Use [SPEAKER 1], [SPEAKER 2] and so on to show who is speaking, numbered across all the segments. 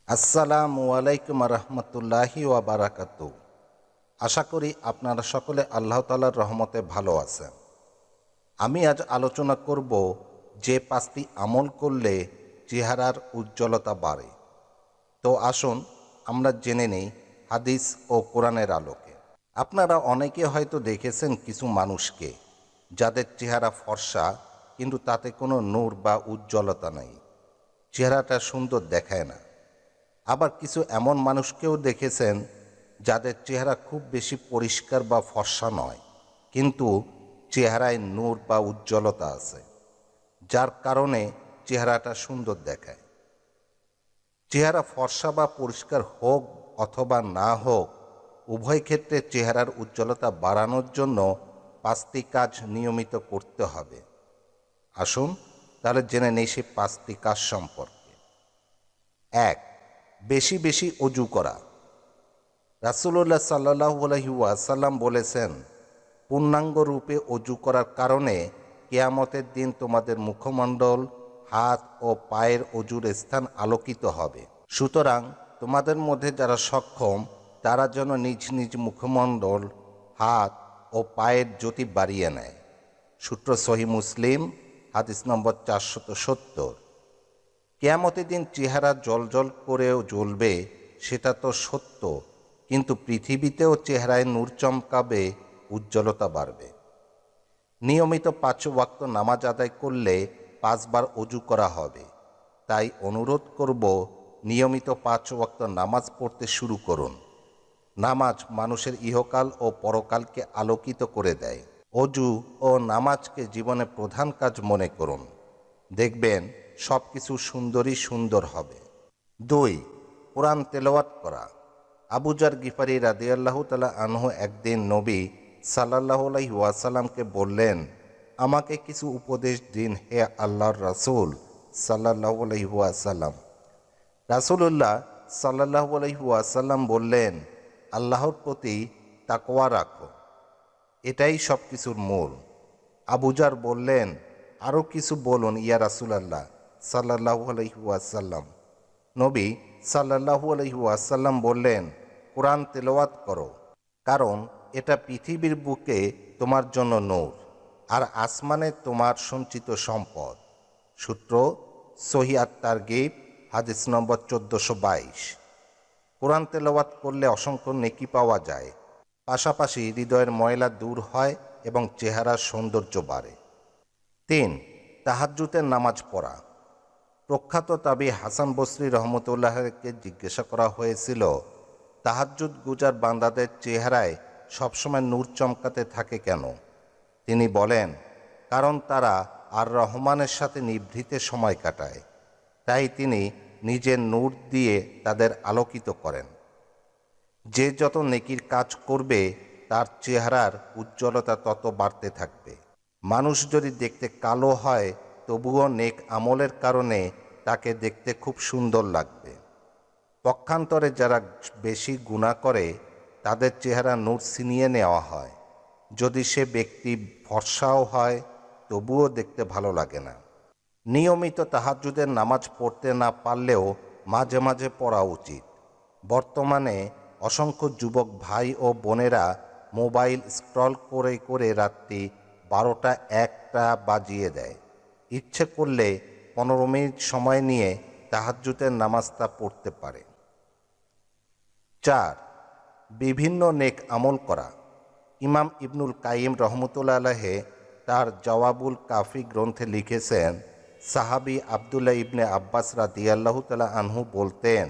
[SPEAKER 1] আসসালামু আলাইকুম রহমতুল্লাহি ওয়া বারাকাতু। আশা করি আপনারা সকলে আল্লাহ তাআলার রহমতে ভালো আছেন। আমি আজ আলোচনা করব যে 5টি আমল করলে চেহারার উজ্জ্বলতা বাড়ে। তো আসুন আমরা জেনে নেই হাদিস ও কোরআনের আলোকে। আপনারা অনেকে হয়তো দেখেছেন কিছু মানুষকে যাদের চেহারা ফর্সা কিন্তু তাতে কোনো নূর বা উজ্জ্বলতা নেই, চেহারাটা সুন্দর দেখায় না। আবার কিছু এমন মানুষকেও দেখেছেন যাদের চেহারা খুব বেশি পরিষ্কার বা ফর্সা নয়, কিন্তু চেহারায় নূর বা উজ্জ্বলতা আছে, যার কারণে চেহারাটা সুন্দর দেখায়। চেহারা ফর্সা বা পরিষ্কার হোক অথবা না হোক, উভয় ক্ষেত্রে চেহারার উজ্জ্বলতা বাড়ানোর জন্য 5টি কাজ নিয়মিত করতে হবে। আসুন তাহলে জেনে নেই সেই 5টি কাজ সম্পর্কে। 1. বেশি বেশি অজু করা। রাসূলুল্লাহ সাল্লাল্লাহু আলাইহি ওয়াসাল্লাম বলেছেন, পূর্ণাঙ্গ রূপে অজু করার কারণে কিয়ামতের দিন তোমাদের মুখমণ্ডল, হাত ও পায়ের অজুর স্থান আলোকিত হবে। সুতরাং তোমাদের মধ্যে যারা সক্ষম তারা যেন নিজ নিজ মুখমণ্ডল, হাত ও পায়ের জ্যোতি বাড়িয়ে নেয়। সূত্র সহিহ মুসলিম, হাদিস নম্বর 470। কিয়ামতের দিন চেহারা জ্বলজ্বল করেও জ্বলবে, সেটা তো সত্য, কিন্তু পৃথিবীতেও চেহারায় নূর চমকাবে, উজ্জ্বলতা বাড়বে। নিয়মিত 5 ওয়াক্ত নামাজ আদায় করলে 5 বার অজু করা হবে। তাই অনুরোধ করব, নিয়মিত 5 ওয়াক্ত নামাজ পড়তে শুরু করুন। নামাজ মানুষের ইহকাল ও পরকালকে আলোকিত করে দেয়। অজু ও নামাজকে জীবনে প্রধান কাজ মনে করুন, দেখবেন সব কিছু সুন্দরই সুন্দর হবে। 2. কোরআন তেলাওয়াত করা। আবু যর গিফারি রাদিয়াল্লাহু তাআলা আনহু একদিন নবী সাল্লাল্লাহু আলাইহি ওয়াসাল্লামকে বললেন, আমাকে কিছু উপদেশ দিন হে আল্লাহর রাসূল সাল্লাল্লাহু আলাইহি ওয়াসাল্লাম। রাসূলুল্লাহ সাল্লাল্লাহু আলাইহি ওয়াসাল্লাম বললেন, আল্লাহর প্রতি তাকওয়া রাখো, এটাই সব কিছুর মূল। আবু যর বললেন, আরও কিছু বলুন ইয়া রাসূলুল্লাহ সাল্লাল্লাহু আলাইহি ওয়াসাল্লাম। নবী সাল্লাল্লাহু আলাইহি ওয়াসাল্লাম বললেন, কোরআন তেলাওয়াত করো, কারণ এটা পৃথিবীর বুকে তোমার জন্য নূর, আর আসমানে তোমার সঞ্চিত সম্পদ। সূত্র সহিহ আত-তারগীব, হাদিস নম্বর 1422। কোরআন তেলাওয়াত করলে অসংখ্য নেকি পাওয়া যায়, পাশাপাশি হৃদয়ের ময়লা দূর হয় এবং চেহারার সৌন্দর্য বাড়ে। 3. তাহাজ্জুদের নামাজ পড়া। প্রখ্যাত তাবী হাসান বসরি রহমতুল্লাহকে জিজ্ঞাসা করা হয়েছিল, তাহাজ্জুদ গুজার বান্দাদের চেহারায় সবসময় নূর চমকাতে থাকে কেন? তিনি বলেন, কারণ তারা আর রহমানের সাথে নিভৃতে সময় কাটায়, তাই তিনি নিজের নূর দিয়ে তাদের আলোকিত করেন। যে যত নেকির কাজ করবে তার চেহারার উজ্জ্বলতা তত বাড়তে থাকবে। মানুষ যদি দেখতে কালো হয়, তবুও নেক আমলের কারণে তাকে দেখতে খুব সুন্দর লাগবে। পক্ষান্তরে যারা বেশি গুনাহ করে তাদের চেহারা নূর ছিনিয়ে নেওয়া হয়। যদি সে ব্যক্তি ফর্সাও হয়, তবুও দেখতে ভালো লাগে না। নিয়মিত তাহাজ্জুদের নামাজ পড়তে না পারলেও মাঝে মাঝে পড়া উচিত। বর্তমানে অসংখ্য যুবক ভাই ও বোনেরা মোবাইল স্ক্রল করে করে রাত্রি 12টা 1টা বাজিয়ে দেয়। ইচ্ছে করলে 15 মিনিট সময় নিয়ে তাহাজ্জুদের নামাজটা পড়তে পারে। 4. বিভিন্ন নেক আমল করা। ইমাম ইবনুল কাইয়িম রহমতুল্লাহ আলাইহি তার জওয়াবুল কাফি গ্রন্থে লিখেছেন, সাহাবী আবদুল্লাহ ইবনে আব্বাস রাদিয়াল্লাহু তাআলা আনহু বলতেন,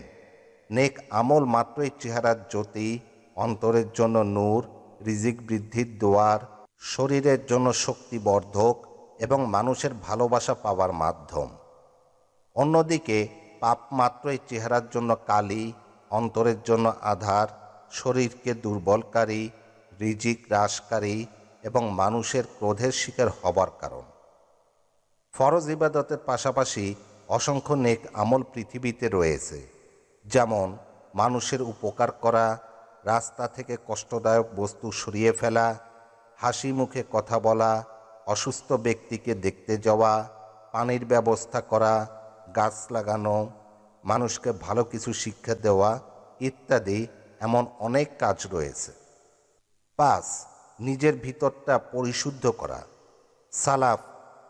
[SPEAKER 1] নেক আমল মাত্রই চেহারার জ্যোতি, অন্তরের জন্য নূর, রিজিক বৃদ্ধির দুয়ার, শরীরের জন্য শক্তিবর্ধক এবং মানুষের ভালোবাসা পাওয়ার মাধ্যম। অন্যদিকে পাপ মাত্রই চেহারার জন্য কালি, অন্তরের জন্য আধার, শরীরকে দুর্বলকারী, রিজিক হ্রাসকারী এবং মানুষের ক্রোধের শিকার হবার কারণ। ফরজ ইবাদতের পাশাপাশি অসংখ্য নেক আমল পৃথিবীতে রয়েছে, যেমন মানুষের উপকার করা, রাস্তা থেকে কষ্টদায়ক বস্তু সরিয়ে ফেলা, হাসি মুখে কথা বলা, অসুস্থ ব্যক্তিকে দেখতে যাওয়া, পানির ব্যবস্থা করা, গাছ লাগানো, মানুষকে ভালো কিছু শিক্ষা দেওয়া ইত্যাদি এমন অনেক কাজ রয়েছে। 5. নিজের ভিতরটা পরিশুদ্ধ করা। সালাফ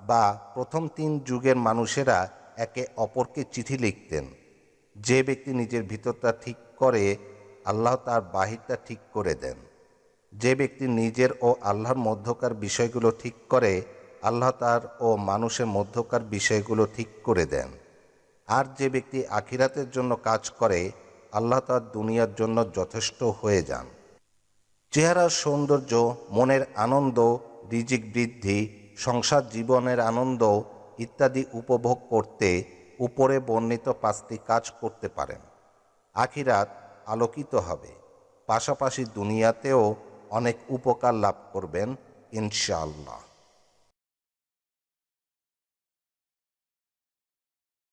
[SPEAKER 1] বা প্রথম 3 যুগের মানুষেরা একে অপরকে চিঠি লিখতেন। যে ব্যক্তি নিজের ভিতরটা ঠিক করে, আল্লাহ তার বাহিরটা ঠিক করে দেন। যে ব্যক্তি নিজের ও আল্লাহর মধ্যকার বিষয়গুলো ঠিক করে, আল্লাহ তার ও মানুষের মধ্যকার বিষয়গুলো ঠিক করে দেন। আর যে ব্যক্তি আখিরাতের জন্য কাজ করে, আল্লাহ তার দুনিয়ার জন্য যথেষ্ট হয়ে যান। চেহারার সৌন্দর্য, মনের আনন্দ, রিজিক বৃদ্ধি, সংসার জীবনের আনন্দ ইত্যাদি উপভোগ করতে উপরে বর্ণিত 5টি কাজ করতে পারেন। আখিরাত আলোকিত হবে, পাশাপাশি দুনিয়াতেও অনেক উপকার লাভ করবেন ইনশাআল্লাহ।